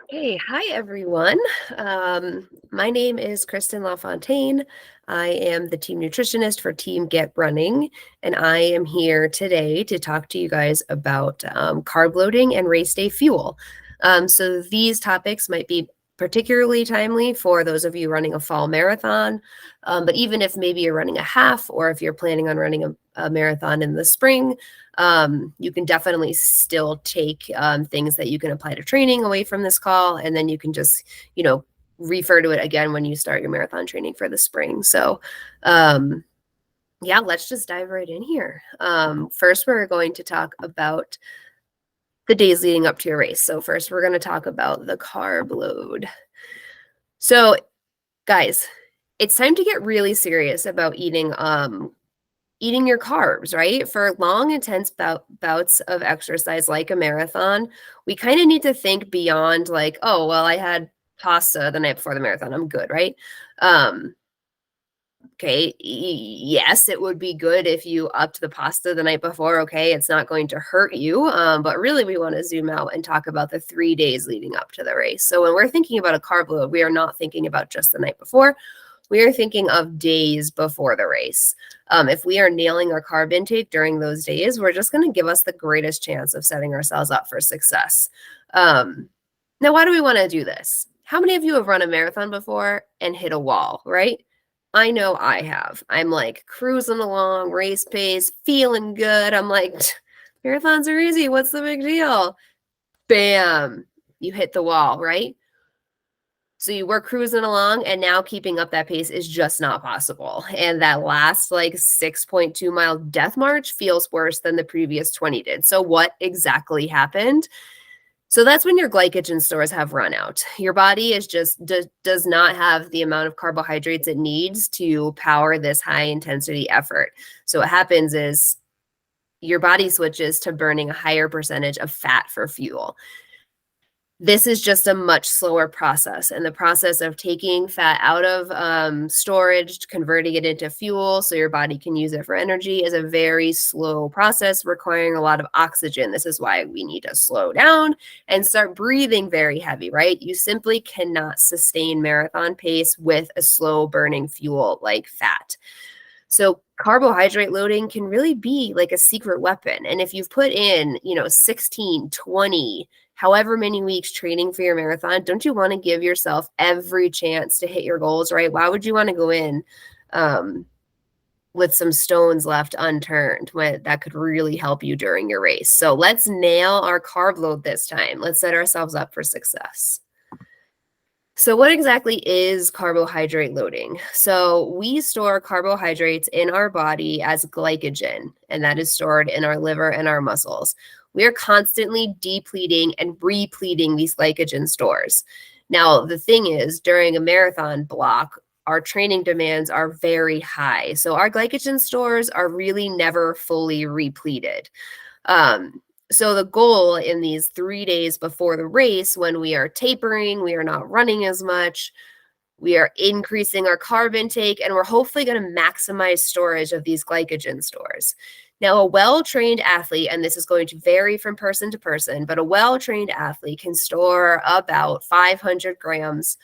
Hey, hi everyone. My name is Kristen LaFontaine. I am the team nutritionist for Team Get Running, and I am here today to talk to you guys about carb loading and race day fuel. So these topics might be particularly timely for those of you running a fall marathon, but even if maybe you're running a half or if you're planning on running a marathon in the spring, you can definitely still take things that you can apply to training away from this call, and then you can just, refer to it again when you start your marathon training for the spring. So, yeah, let's just dive right in here. First, we're going to talk about the days leading up to your race. So first, we're going to talk about the carb load. So, guys, it's time to get really serious about eating your carbs, right? For long, intense bouts of exercise like a marathon, we kind of need to think beyond like, oh, well, I had pasta the night before the marathon. I'm good, right? Um, okay, yes, it would be good if you upped the pasta the night before. Okay, it's not going to hurt you. But really, we want to zoom out and talk about the 3 days leading up to the race. So when we're thinking about a carb load, we are not thinking about just the night before. We are thinking of days before the race. If we are nailing our carb intake during those days, we're just going to give us the greatest chance of setting ourselves up for success. Now, why do we want to do this? How many of you have run a marathon before and hit a wall, right? I know I have. I'm like cruising along, race pace, feeling good. I'm like, marathons are easy. What's the big deal? Bam, you hit the wall, right? So you were cruising along, and now keeping up that pace is just not possible. And that last like 6.2 mile death march feels worse than the previous 20 did. So what exactly happened? So that's when your glycogen stores have run out. Your body is just does not have the amount of carbohydrates it needs to power this high intensity effort. So what happens is your body switches to burning a higher percentage of fat for fuel. This is just a much slower process, and the process of taking fat out of storage, converting it into fuel so your body can use it for energy is a very slow process requiring a lot of oxygen. This is why we need to slow down and start breathing very heavy, right? You simply cannot sustain marathon pace with a slow burning fuel like fat. So carbohydrate loading can really be like a secret weapon. And if you've put in, 16, 20, however many weeks training for your marathon, don't you want to give yourself every chance to hit your goals, right? Why would you want to go in with some stones left unturned when that could really help you during your race? So let's nail our carb load this time. Let's set ourselves up for success. So what exactly is carbohydrate loading? So we store carbohydrates in our body as glycogen, and that is stored in our liver and our muscles. We are constantly depleting and repleting these glycogen stores. Now, the thing is, during a marathon block, our training demands are very high. So our glycogen stores are really never fully repleted. So the goal in these 3 days before the race, when we are tapering, we are not running as much, we are increasing our carb intake, and we're hopefully going to maximize storage of these glycogen stores. Now, a well-trained athlete, and this is going to vary from person to person, but a well-trained athlete can store about 500 grams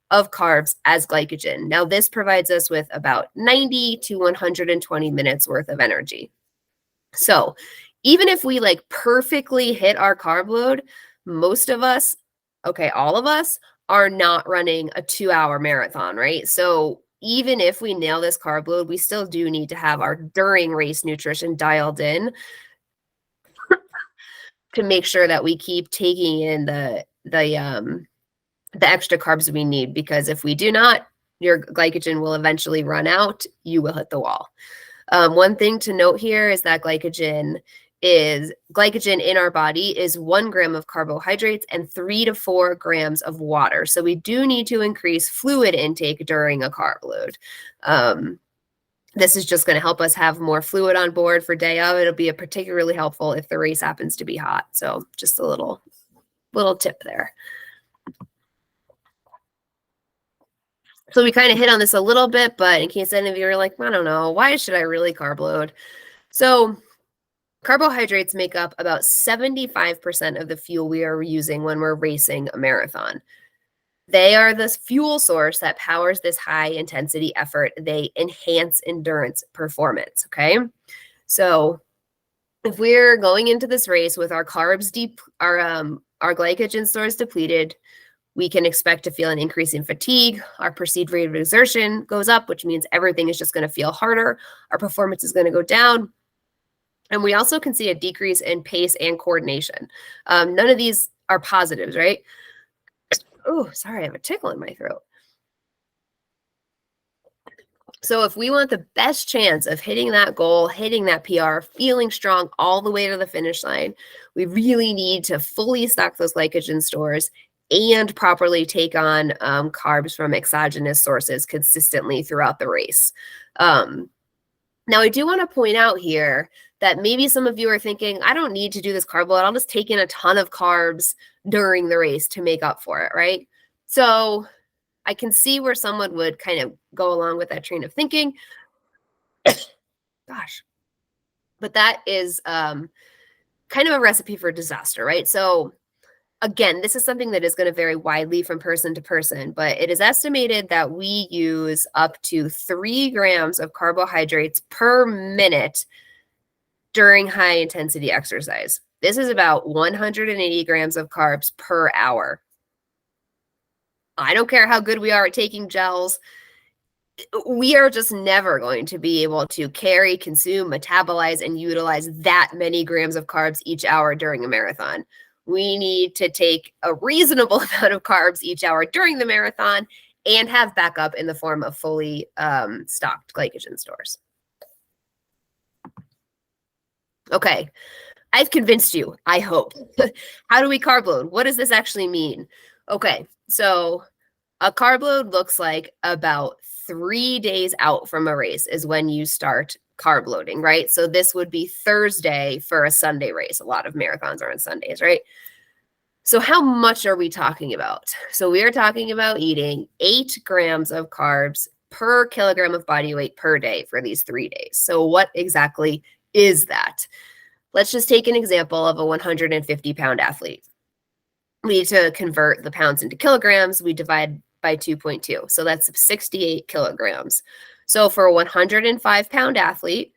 of carbs as glycogen. Now, this provides us with about 90 to 120 minutes worth of energy. So even if we like perfectly hit our carb load, most of us, okay, all of us are not running a 2-hour marathon, right? So even if we nail this carb load, we still do need to have our during race nutrition dialed in to make sure that we keep taking in the extra carbs we need, because if we do not, your glycogen will eventually run out. You will hit the wall. One thing to note here is that glycogen in our body is 1 gram of carbohydrates and 3 to 4 grams of water. So we do need to increase fluid intake during a carb load. This is just going to help us have more fluid on board for day of. It'll be particularly helpful if the race happens to be hot. So just a little tip there. So we kind of hit on this a little bit, but in case any of you are like, I don't know, why should I really carb load? So Carbohydrates make up about 75% of the fuel we are using when we're racing a marathon. They are the fuel source that powers this high intensity effort. They enhance endurance performance, okay? So if we're going into this race with our carbs deep, our glycogen stores depleted, we can expect to feel an increase in fatigue. Our perceived rate of exertion goes up, which means everything is just going to feel harder. Our performance is going to go down. And we also can see a decrease in pace and coordination. None of these are positives, right? Oh, sorry, I have a tickle in my throat. So if we want the best chance of hitting that goal, hitting that PR, feeling strong all the way to the finish line, we really need to fully stock those glycogen stores and properly take on carbs from exogenous sources consistently throughout the race. Now, I do want to point out here that maybe some of you are thinking, I don't need to do this carb load. I'll just take in a ton of carbs during the race to make up for it, right? So I can see where someone would kind of go along with that train of thinking. Gosh. But that is kind of a recipe for disaster, right? So again, this is something that is going to vary widely from person to person, but it is estimated that we use up to 3 grams of carbohydrates per minute during high intensity exercise. This is about 180 grams of carbs per hour. I don't care how good we are at taking gels. We are just never going to be able to carry, consume, metabolize, and utilize that many grams of carbs each hour during a marathon. We need to take a reasonable amount of carbs each hour during the marathon and have backup in the form of fully stocked glycogen stores. Okay, I've convinced you, I hope. How do we carb load? What does this actually mean? Okay, so a carb load looks like about 3 days out from a race is when you start carb loading, right? So this would be Thursday for a Sunday race. A lot of marathons are on Sundays, right? So how much are we talking about? So we are talking about eating 8 grams of carbs per kilogram of body weight per day for these 3 days. So what exactly is that? Let's just take an example of a 150-pound athlete. We need to convert the pounds into kilograms. We divide by 2.2. So that's 68 kilograms. So for a 105-pound athlete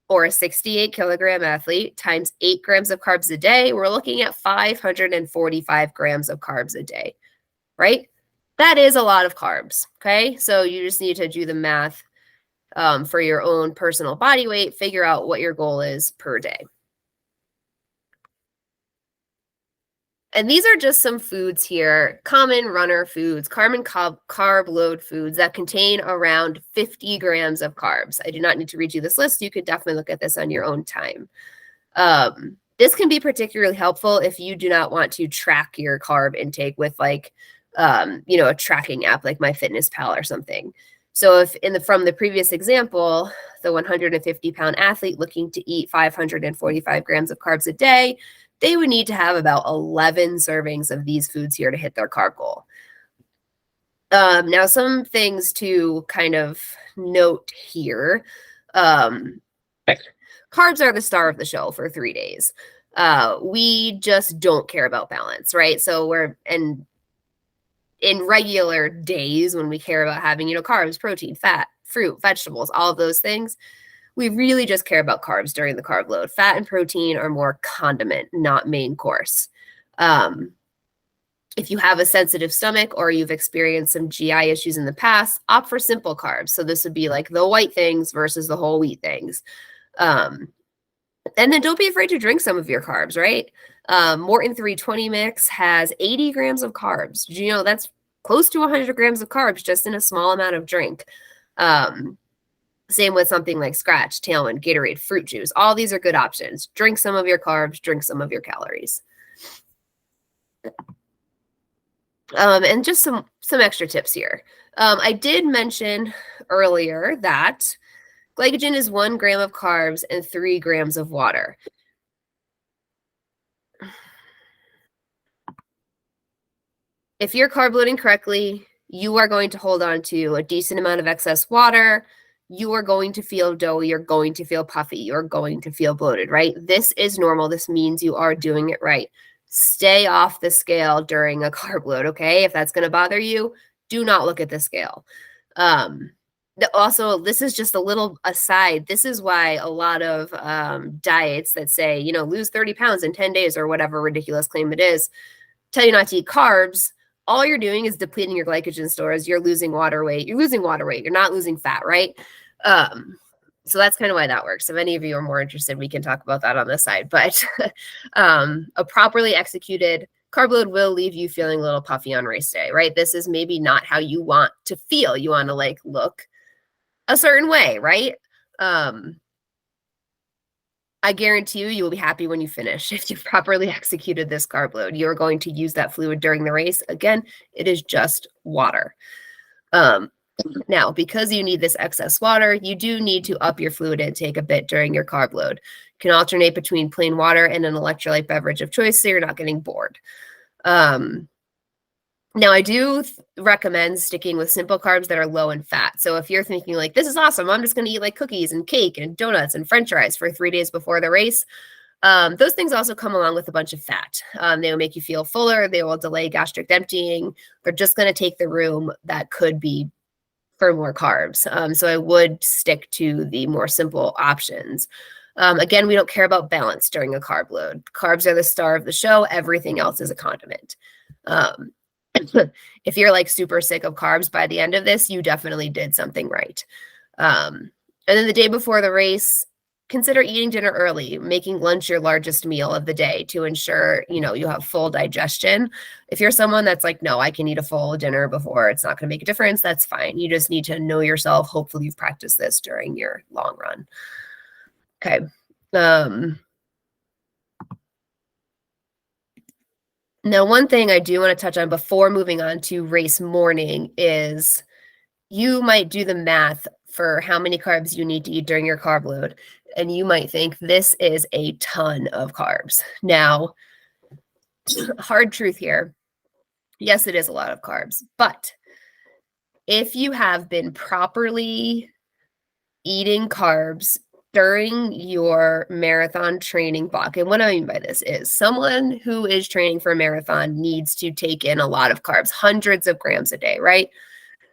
or a 68 kilogram athlete times 8 grams of carbs a day, we're looking at 545 grams of carbs a day, right? That is a lot of carbs, okay? So you just need to do the math for your own personal body weight, figure out what your goal is per day. And these are just some foods here, common runner foods, carb load foods that contain around 50 grams of carbs. I do not need to read you this list. You could definitely look at this on your own time. This can be particularly helpful if you do not want to track your carb intake with like, a tracking app like MyFitnessPal or something. So if from the previous example, the 150-pound athlete looking to eat 545 grams of carbs a day, they would need to have about 11 servings of these foods here to hit their carb goal. Now, some things to kind of note here. Carbs are the star of the show for 3 days. We just don't care about balance, right? So in regular days when we care about having, carbs, protein, fat, fruit, vegetables, all of those things, we really just care about carbs during the carb load. Fat and protein are more condiment, not main course. If you have a sensitive stomach or you've experienced some GI issues in the past, opt for simple carbs. So this would be like the white things versus the whole wheat things. And then don't be afraid to drink some of your carbs, right? Morton 320 mix has 80 grams of carbs. Did you know that's close to 100 grams of carbs just in a small amount of drink? Same with something like Scratch, Tailwind, Gatorade, fruit juice. All these are good options. Drink some of your carbs, drink some of your calories. And just some extra tips here. I did mention earlier that glycogen is 1 gram of carbs and 3 grams of water. If you're carb loading correctly, you are going to hold on to a decent amount of excess water. you are going to feel doughy, you're going to feel puffy, you're going to feel bloated, right? This is normal. This means you are doing it right. Stay off the scale during a carb load, okay? If that's going to bother you, do not look at the scale. Also, this is just a little aside. This is why a lot of diets that say, lose 30 pounds in 10 days or whatever ridiculous claim it is, tell you not to eat carbs. All you're doing is depleting your glycogen stores. You're losing water weight. You're losing water weight. You're not losing fat, right? So that's kind of why that works. If any of you are more interested, we can talk about that on the side. But a properly executed carb load will leave you feeling a little puffy on race day, right? This is maybe not how you want to feel. You want to look a certain way, right? I guarantee you will be happy when you finish. If you've properly executed this carb load, you're going to use that fluid during the race. Again, it is just water. Now, because you need this excess water, you do need to up your fluid intake a bit during your carb load. You can alternate between plain water and an electrolyte beverage of choice so you're not getting bored. Now, I do recommend sticking with simple carbs that are low in fat. So if you're thinking this is awesome, I'm just going to eat cookies and cake and donuts and french fries for 3 days before the race, those things also come along with a bunch of fat. They will make you feel fuller. They will delay gastric emptying. They're just going to take the room that could be for more carbs. So I would stick to the more simple options. Again, we don't care about balance during a carb load. Carbs are the star of the show. Everything else is a condiment. If you're super sick of carbs by the end of this, you definitely did something right. And then the day before the race, consider eating dinner early, making lunch your largest meal of the day to ensure, you have full digestion. If you're someone that's no, I can eat a full dinner before, it's not going to make a difference, that's fine. You just need to know yourself. Hopefully you've practiced this during your long run. Okay. Now, one thing I do want to touch on before moving on to race morning is you might do the math for how many carbs you need to eat during your carb load, and you might think this is a ton of carbs. Now, hard truth here. Yes, it is a lot of carbs, but if you have been properly eating carbs during your marathon training block, and what I mean by this is someone who is training for a marathon needs to take in a lot of carbs, hundreds of grams a day, right?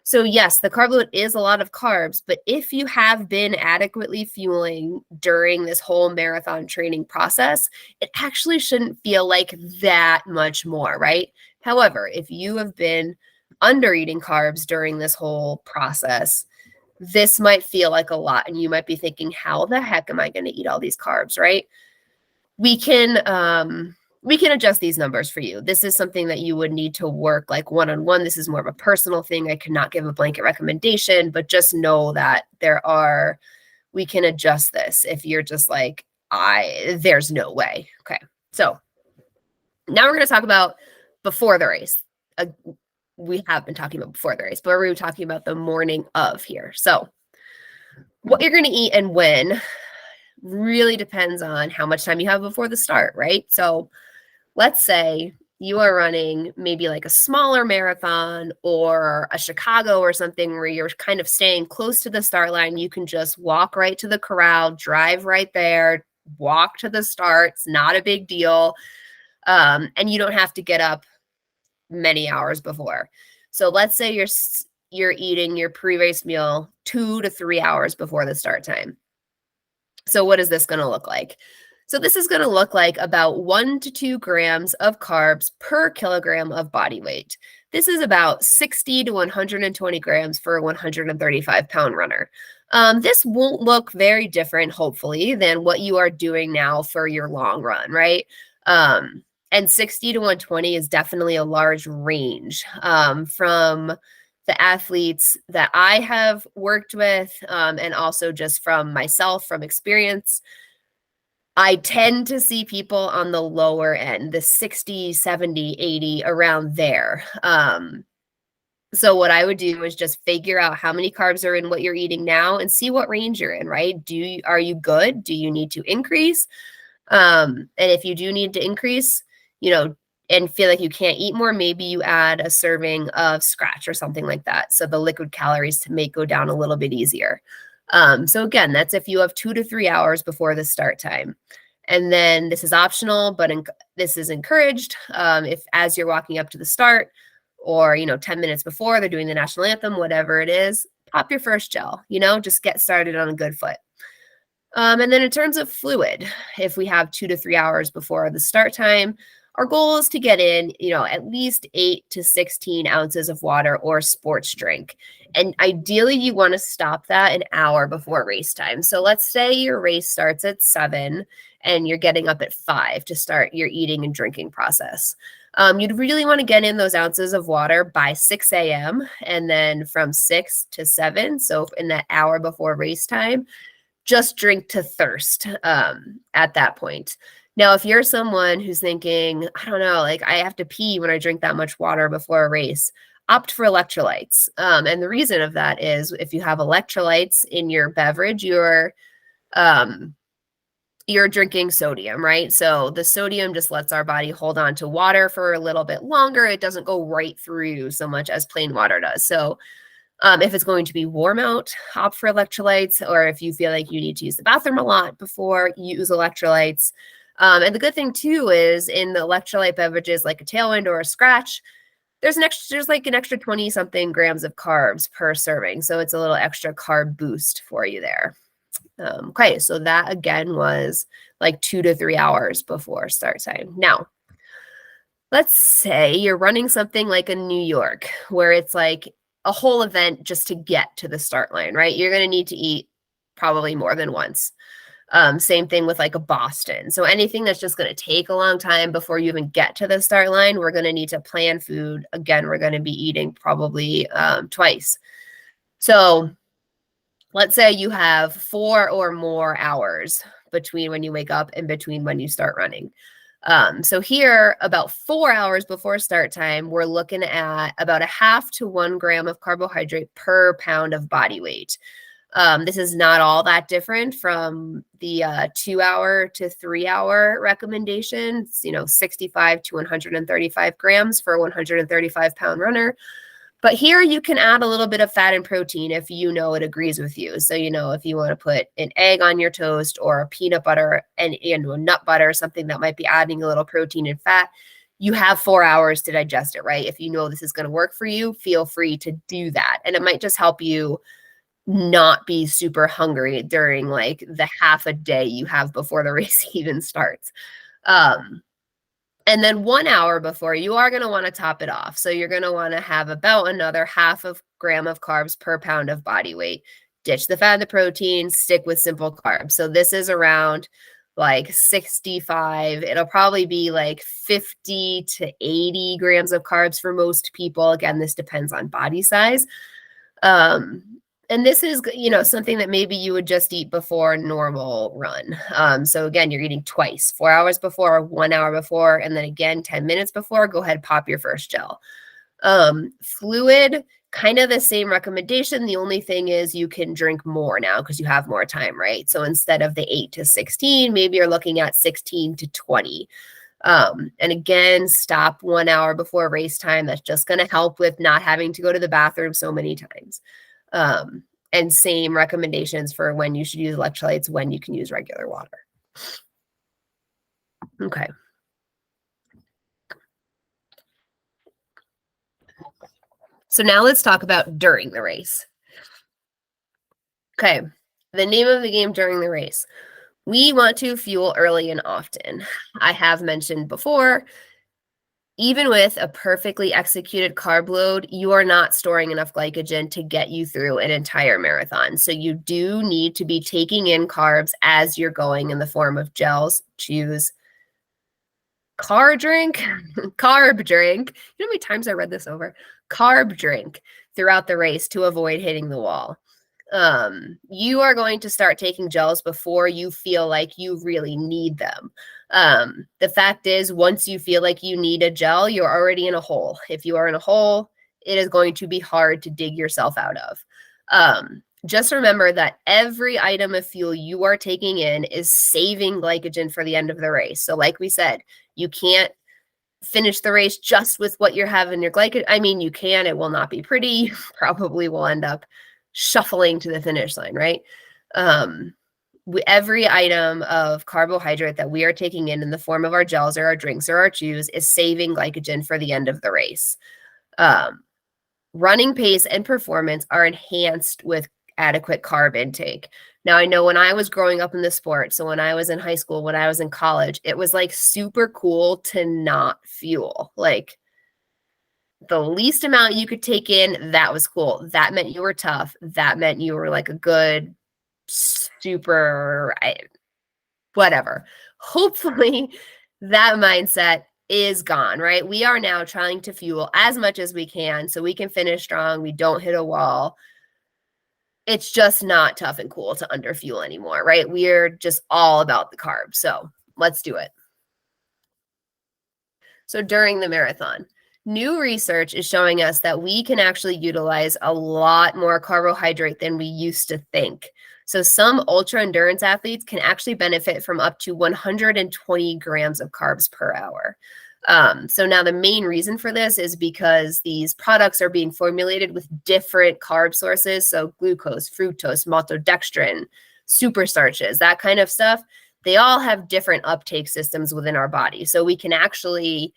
So yes, the carb load is a lot of carbs, but if you have been adequately fueling during this whole marathon training process, it actually shouldn't feel like that much more, right? However, if you have been under eating carbs during this whole process, this might feel like a lot, and you might be thinking, how the heck am I going to eat all these carbs, right? We can adjust these numbers for you. This is something that you would need to work one-on-one. This is more of a personal thing. I cannot give a blanket recommendation, but just know that we can adjust this if you're just there's no way. Okay. So now we're going to talk about before the race. We have been talking about before the race, but we're talking about the morning of here. So what you're going to eat and when really depends on how much time you have before the start, right? So let's say you are running maybe a smaller marathon or a Chicago or something where you're kind of staying close to the start line. You can just walk right to the corral, drive right there, walk to the start. It's not a big deal. And you don't have to get up many hours before. So let's say you're eating your pre-race meal 2 to 3 hours before the start time. So what is this going to look like? So this is going to look like about 1 to 2 grams of carbs per kilogram of body weight. This is about 60 to 120 grams for a 135-pound runner. This won't look very different, hopefully, than what you are doing now for your long run, right? And 60 to 120 is definitely a large range from the athletes that I have worked with and also just from myself, from experience. I tend to see people on the lower end, the 60, 70, 80, around there. So what I would do is just figure out how many carbs are in what you're eating now and see what range you're in, right? Are you good? Do you need to increase? And if you do need to increase, and feel like you can't eat more, maybe you add a serving of scratch or something like that. So the liquid calories may go down a little bit easier. So again, that's if you have 2 to 3 hours before the start time. And then this is optional, but this is encouraged. If as you're walking up to the start or, 10 minutes before they're doing the national anthem, whatever it is, pop your first gel, just get started on a good foot. And then in terms of fluid, if we have 2 to 3 hours before the start time, our goal is to get in, at least 8 to 16 ounces of water or sports drink. And ideally, you want to stop that an hour before race time. So let's say your race starts at 7 and you're getting up at 5 to start your eating and drinking process. You'd really want to get in those ounces of water by 6 a.m. and then from 6 to 7. So in that hour before race time, just drink to thirst at that point. Now, if you're someone who's thinking, I don't know, like I have to pee when I drink that much water before a race, opt for electrolytes. And the reason of that is if you have electrolytes in your beverage, you're drinking sodium, right? So the sodium just lets our body hold on to water for a little bit longer. It doesn't go right through so much as plain water does. So if it's going to be warm out, opt for electrolytes, or if you feel like you need to use the bathroom a lot before, use electrolytes. And the good thing too is in the electrolyte beverages like a Tailwind or a Scratch, there's like an extra 20 something grams of carbs per serving. So it's a little extra carb boost for you there. Okay, so that again was like 2 to 3 hours before start time. Now, let's say you're running something like a New York where it's like a whole event just to get to the start line, right? You're going to need to eat probably more than once. Same thing with like a Boston. So anything that's just going to take a long time before you even get to the start line, we're going to need to plan food. Again, we're going to be eating probably twice. So let's say you have 4 or more hours between when you wake up and between when you start running. So here, about 4 hours before start time, we're looking at about 0.5 to 1 gram of carbohydrate per pound of body weight. This is not all that different from the 2 hour to 3 hour recommendations, 65 to 135 grams for a 135 pound runner. But here you can add a little bit of fat and protein if it agrees with you. So, if you want to put an egg on your toast or a peanut butter and a nut butter, something that might be adding a little protein and fat, you have 4 hours to digest it, right? If you know this is going to work for you, feel free to do that. And it might just help you not be super hungry during like the half a day you have before the race even starts. And then 1 hour before, you are going to want to top it off. So you're going to want to have about another 0.5 gram of carbs per pound of body weight. Ditch the fat and the protein, stick with simple carbs. So this is around like 65. It'll probably be like 50 to 80 grams of carbs for most people. Again, this depends on body size. And this is, something that maybe you would just eat before a normal run. So again, you're eating twice, 4 hours before, 1 hour before, and then again, 10 minutes before, go ahead, pop your first gel. Fluid, kind of the same recommendation. The only thing is you can drink more now because you have more time, right? So instead of the 8 to 16, maybe you're looking at 16 to 20. And again, stop 1 hour before race time. That's just going to help with not having to go to the bathroom so many times. And same recommendations for when you should use electrolytes, when you can use regular water. Okay. So now let's talk about during the race. Okay. The name of the game during the race. We want to fuel early and often. I have mentioned before, even with a perfectly executed carb load, you are not storing enough glycogen to get you through an entire marathon. So you do need to be taking in carbs as you're going in the form of gels. Choose carb drink. You know how many times I read this over? Carb drink throughout the race to avoid hitting the wall. You are going to start taking gels before you feel like you really need them. The fact is, once you feel like you need a gel, you're already in a hole. If you are in a hole, it is going to be hard to dig yourself out of. Just remember that every item of fuel you are taking in is saving glycogen for the end of the race. So like we said, you can't finish the race just with what you're having your glycogen. I mean, you can, it will not be pretty. You probably will end up shuffling to the finish line, right? Every item of carbohydrate that we are taking in the form of our gels or our drinks or our chews is saving glycogen for the end of the race. Running pace and performance are enhanced with adequate carb intake. Now, I know when I was growing up in the sport, so when I was in high school, when I was in college, it was like super cool to not fuel. Like the least amount you could take in, that was cool. That meant you were tough. That meant you were like a good, super, whatever. Hopefully, that mindset is gone, right? We are now trying to fuel as much as we can so we can finish strong. We don't hit a wall. It's just not tough and cool to underfuel anymore, right? We're just all about the carbs. So let's do it. So during the marathon, new research is showing us that we can actually utilize a lot more carbohydrate than we used to think. So some ultra endurance athletes can actually benefit from up to 120 grams of carbs per hour. So now the main reason for this is because these products are being formulated with different carb sources. So glucose, fructose, maltodextrin, super starches, that kind of stuff. They all have different uptake systems within our body. So we can actually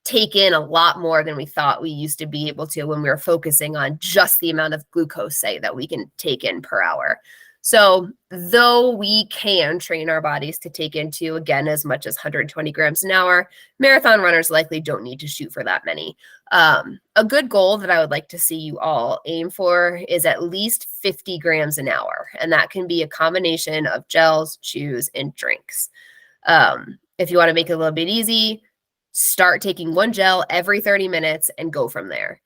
take in a lot more than we thought we used to be able to when we were focusing on just the amount of glucose, say, that we can take in per hour. So though we can train our bodies to take into, again, as much as 120 grams an hour, marathon runners likely don't need to shoot for that many. A good goal that I would like to see you all aim for is at least 50 grams an hour. And that can be a combination of gels, chews, and drinks. If you want to make it a little bit easy, start taking one gel every 30 minutes and go from there.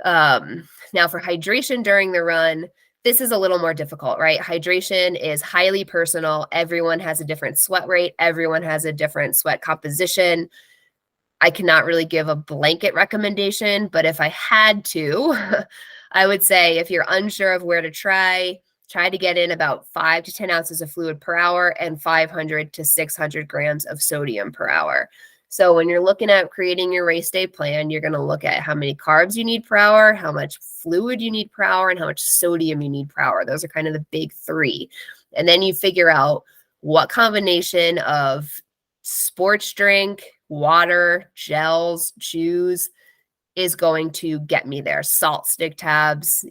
Now for hydration during the run, this is a little more difficult, right? Hydration is highly personal. Everyone has a different sweat rate. Everyone has a different sweat composition. I cannot really give a blanket recommendation, but if I had to, I would say if you're unsure of where to try to get in about 5 to 10 ounces of fluid per hour and 500 to 600 grams of sodium per hour. So when you're looking at creating your race day plan, you're going to look at how many carbs you need per hour, how much fluid you need per hour, and how much sodium you need per hour. Those are kind of the big three. And then you figure out what combination of sports drink, water, gels, chews is going to get me there. Salt stick tabs,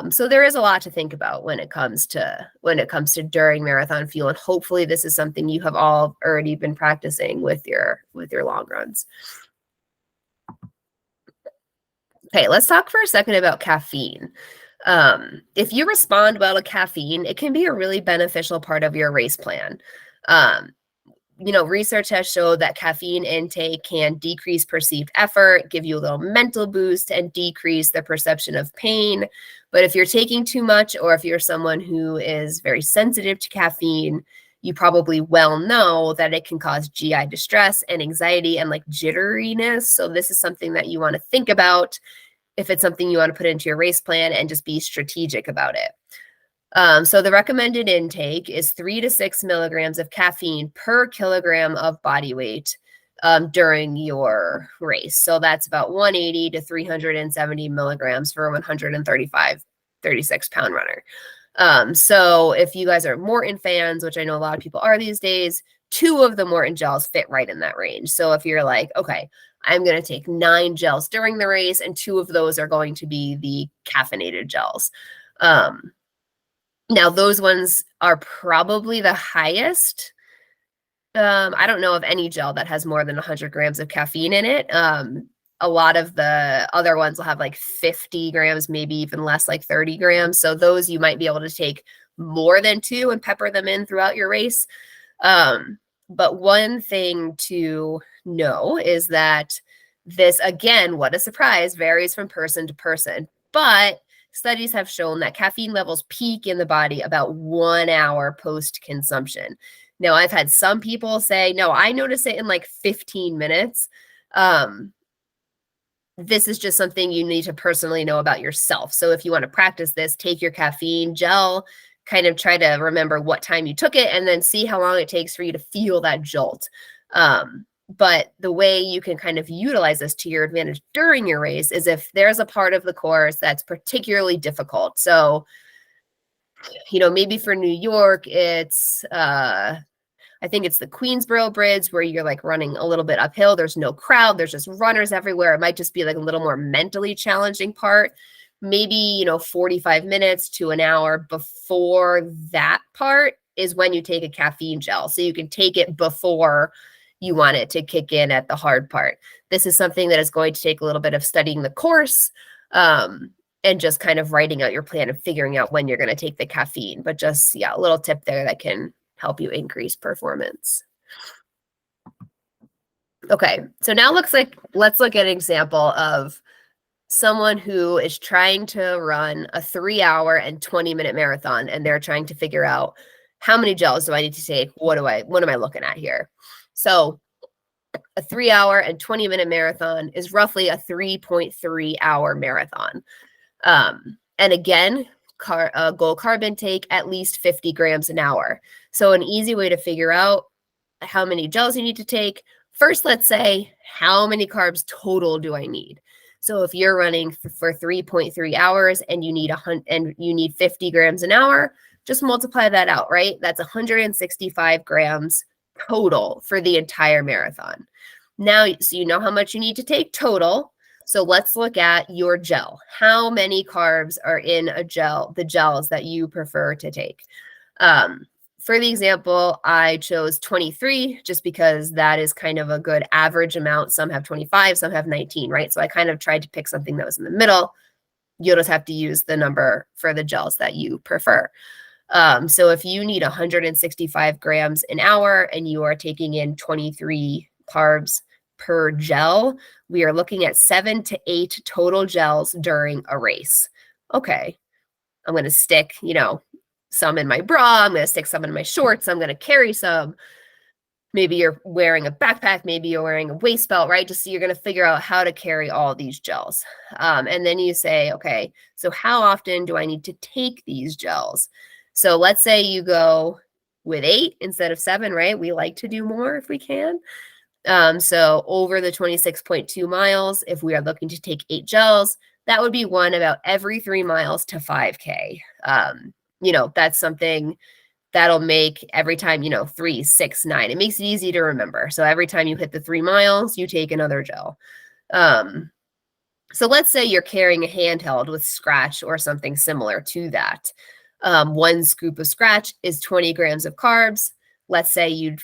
so there is a lot to think about when it comes to during marathon fuel, and hopefully this is something you have all already been practicing with your long runs. Okay, let's talk for a second about caffeine. If you respond well to caffeine, it can be a really beneficial part of your race plan. Research has showed that caffeine intake can decrease perceived effort, give you a little mental boost, and decrease the perception of pain. But if you're taking too much, or if you're someone who is very sensitive to caffeine, you probably well know that it can cause GI distress and anxiety and like jitteriness. So this is something that you want to think about if it's something you want to put into your race plan, and just be strategic about it. So the recommended intake is 3 to 6 milligrams of caffeine per kilogram of body weight during your race. So that's about 180 to 370 milligrams for a 135, 36-pound runner. So if you guys are Morton fans, which I know a lot of people are these days, 2 of the Morton gels fit right in that range. So if you're like, okay, I'm going to take 9 gels during the race, and 2 of those are going to be the caffeinated gels. Now, those ones are probably the highest. I don't know of any gel that has more than 100 grams of caffeine in it. A lot of the other ones will have like 50 grams, maybe even less, like 30 grams. So those you might be able to take more than 2 and pepper them in throughout your race. But one thing to know is that this, again, what a surprise, varies from person to person. But studies have shown that caffeine levels peak in the body about 1 hour post-consumption. Now, I've had some people say, no, I notice it in like 15 minutes. This is just something you need to personally know about yourself. So if you want to practice this, take your caffeine gel, kind of try to remember what time you took it, and then see how long it takes for you to feel that jolt. But the way you can kind of utilize this to your advantage during your race is if there's a part of the course that's particularly difficult. So, maybe for New York, it's I think it's the Queensboro Bridge where you're like running a little bit uphill. There's no crowd. There's just runners everywhere. It might just be like a little more mentally challenging part. Maybe, 45 minutes to an hour before that part is when you take a caffeine gel. So you can take it before you want it to kick in at the hard part. This is something that is going to take a little bit of studying the course and just kind of writing out your plan and figuring out when you're going to take the caffeine. But just, a little tip there that can help you increase performance. Okay, so now let's look at an example of someone who is trying to run a 3-hour and 20-minute marathon, and they're trying to figure out how many gels do I need to take? What am I looking at here? So a 3-hour and 20-minute marathon is roughly a 3.3-hour marathon. And again, goal carb intake, at least 50 grams an hour. So an easy way to figure out how many gels you need to take. First, let's say, how many carbs total do I need? So if you're running for 3.3 hours and you need 50 grams an hour, just multiply that out, right? That's 165 grams total for the entire marathon. Now, so you know how much you need to take total. So let's look at your gel. How many carbs are in a gel, the gels that you prefer to take? For the example, I chose 23 just because that is kind of a good average amount. Some have 25, some have 19, right? So I kind of tried to pick something that was in the middle. You'll just have to use the number for the gels that you prefer. So if you need 165 grams an hour and you are taking in 23 carbs per gel, we are looking at 7 to 8 total gels during a race. Okay, I'm going to stick, some in my bra. I'm going to stick some in my shorts. I'm going to carry some. Maybe you're wearing a backpack. Maybe you're wearing a waist belt, right? Just so you're going to figure out how to carry all these gels. And then you say, okay, so how often do I need to take these gels? So let's say you go with 8 instead of 7, right? We like to do more if we can. So over the 26.2 miles, if we are looking to take 8 gels, that would be one about every 3 miles to 5K. That's something that'll make every time, 3, 6, 9. It makes it easy to remember. So every time you hit the 3 miles, you take another gel. So let's say you're carrying a handheld with scratch or something similar to that. 1 scoop of scratch is 20 grams of carbs. Let's say you'd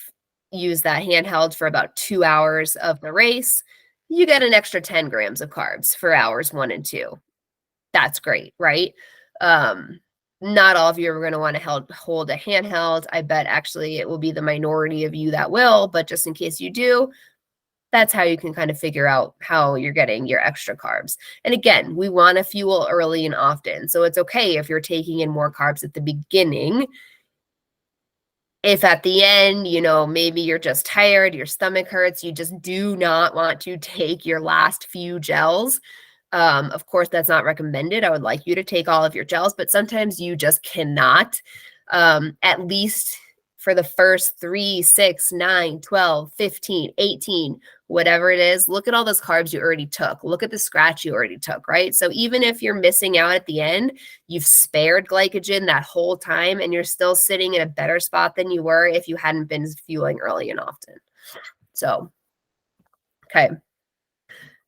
use that handheld for about 2 hours of the race. You get an extra 10 grams of carbs for hours 1 and 2. That's great, right? Not all of you are going to want to hold a handheld. I bet actually it will be the minority of you that will, but just in case you do, that's how you can kind of figure out how you're getting your extra carbs. And again, we want to fuel early and often. So it's okay if you're taking in more carbs at the beginning. If at the end, maybe you're just tired, your stomach hurts, you just do not want to take your last few gels. Of course, that's not recommended. I would like you to take all of your gels, but sometimes you just cannot. At least for the first 3, 6, 9, 12, 15, 18, whatever it is, look at all those carbs you already took. Look at the scratch you already took, right? So even if you're missing out at the end, you've spared glycogen that whole time and you're still sitting in a better spot than you were if you hadn't been fueling early and often. So, okay.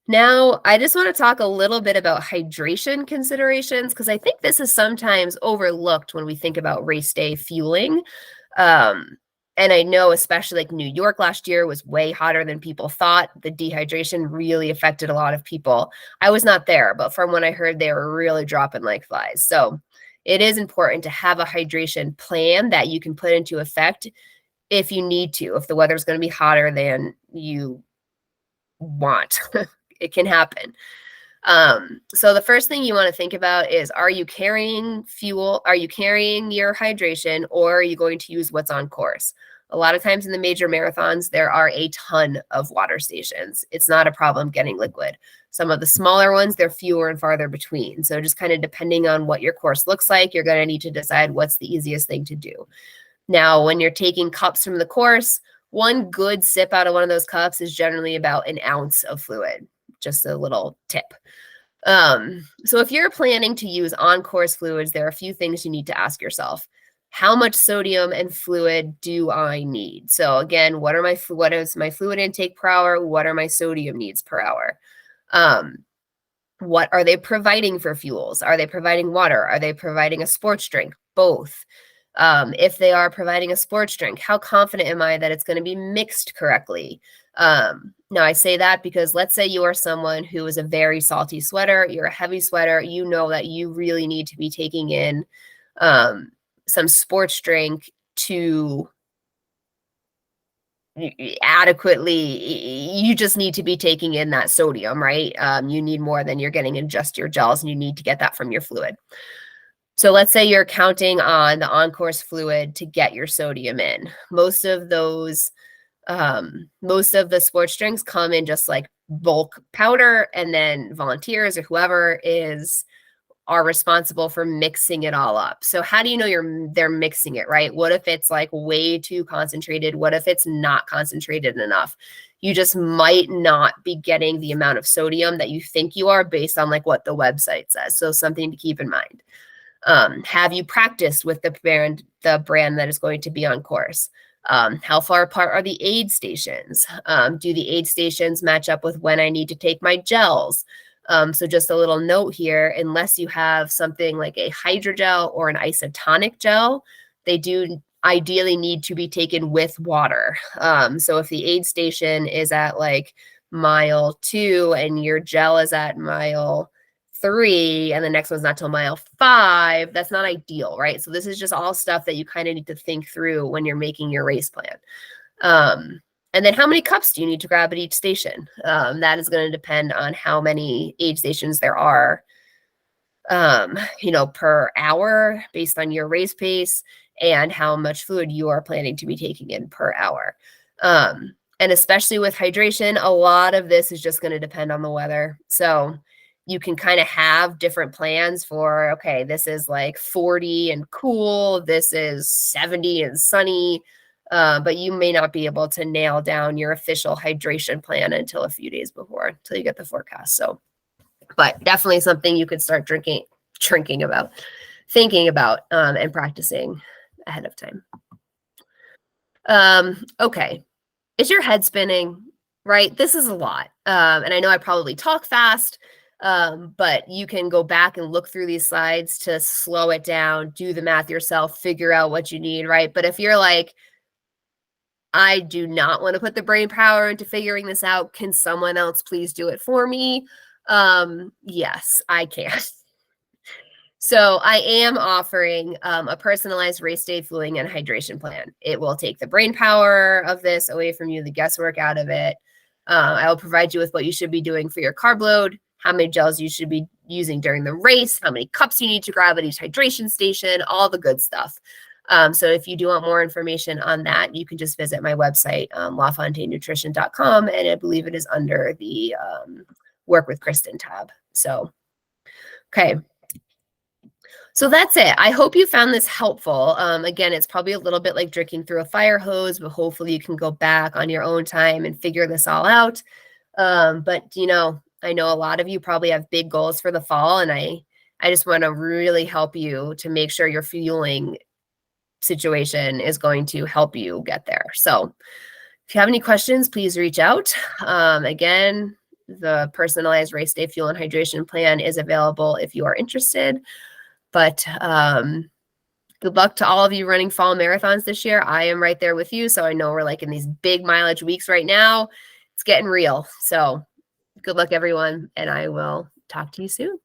Now, I just want to talk a little bit about hydration considerations because I think this is sometimes overlooked when we think about race day fueling. And I know especially like New York last year was way hotter than people thought. The dehydration really affected a lot of people. I was not there, but from what I heard, they were really dropping like flies. So it is important to have a hydration plan that you can put into effect if you need to, if the weather's going to be hotter than you want. It can happen. So the first thing you want to think about is, are you carrying fuel? Are you carrying your hydration, or are you going to use what's on course? A lot of times in the major marathons, there are a ton of water stations. It's not a problem getting liquid. Some of the smaller ones, they're fewer and farther between. So just kind of depending on what your course looks like, you're going to need to decide what's the easiest thing to do. Now, when you're taking cups from the course, one good sip out of one of those cups is generally about an ounce of fluid. Just a little tip. So if you're planning to use on-course fluids, there are a few things you need to ask yourself. How much sodium and fluid do I need? So again, what is my fluid intake per hour? What are my sodium needs per hour? What are they providing for fuels? Are they providing water? Are they providing a sports drink? Both. If they are providing a sports drink, how confident am I that it's going to be mixed correctly? Now I say that because let's say you are someone who is a very salty sweater, you're a heavy sweater, you know that you really need to be taking in some sports drink to adequately, you just need to be taking in that sodium, right? You need more than you're getting in just your gels, and you need to get that from your fluid. So let's say you're counting on the on-course fluid to get your sodium in. Most of the sports drinks come in just like bulk powder, and then volunteers or whoever are responsible for mixing it all up. So how do you know they're mixing it, right? What if it's like way too concentrated? What if it's not concentrated enough? You just might not be getting the amount of sodium that you think you are based on like what the website says. So something to keep in mind. Have you practiced with the brand that is going to be on course? How far apart are the aid stations? Do the aid stations match up with when I need to take my gels? So just a little note here, unless you have something like a hydrogel or an isotonic gel, they do ideally need to be taken with water. So if the aid station is at like mile 2 and your gel is at mile 3 and the next one's not till mile 5, that's not ideal, right? So this is just all stuff that you kind of need to think through when you're making your race plan. And then how many cups do you need to grab at each station? That is going to depend on how many aid stations there are, per hour based on your race pace and how much fluid you are planning to be taking in per hour. And especially with hydration, a lot of this is just going to depend on the weather. So you can kind of have different plans for, okay, this is like 40 and cool. This is 70 and sunny. But you may not be able to nail down your official hydration plan until a few days before, until you get the forecast. So, but definitely something you could start thinking about, and practicing ahead of time. Okay. Is your head spinning? Right? This is a lot. And I know I probably talk fast, but you can go back and look through these slides to slow it down, do the math yourself, figure out what you need, right? But if you're like, I do not want to put the brain power into figuring this out, can someone else please do it for me? Yes, I can. So I am offering a personalized race day fueling and hydration plan. It will take the brain power of this away from you, the guesswork out of it. I will provide you with what you should be doing for your carb load, how many gels you should be using during the race, how many cups you need to grab at each hydration station, all the good stuff. So if you do want more information on that, you can just visit my website, lafontainenutrition.com, and I believe it is under the Work with Kristen tab. So, okay. So that's it. I hope you found this helpful. Again, it's probably a little bit like drinking through a fire hose, but hopefully you can go back on your own time and figure this all out. But, I know a lot of you probably have big goals for the fall, and I just want to really help you to make sure your fueling situation is going to help you get there. So if you have any questions, please reach out. Again, the personalized race day fuel and hydration plan is available if you are interested. But good luck to all of you running fall marathons this year. I am right there with you. So I know we're like in these big mileage weeks right now. It's getting real. So good luck, everyone. And I will talk to you soon.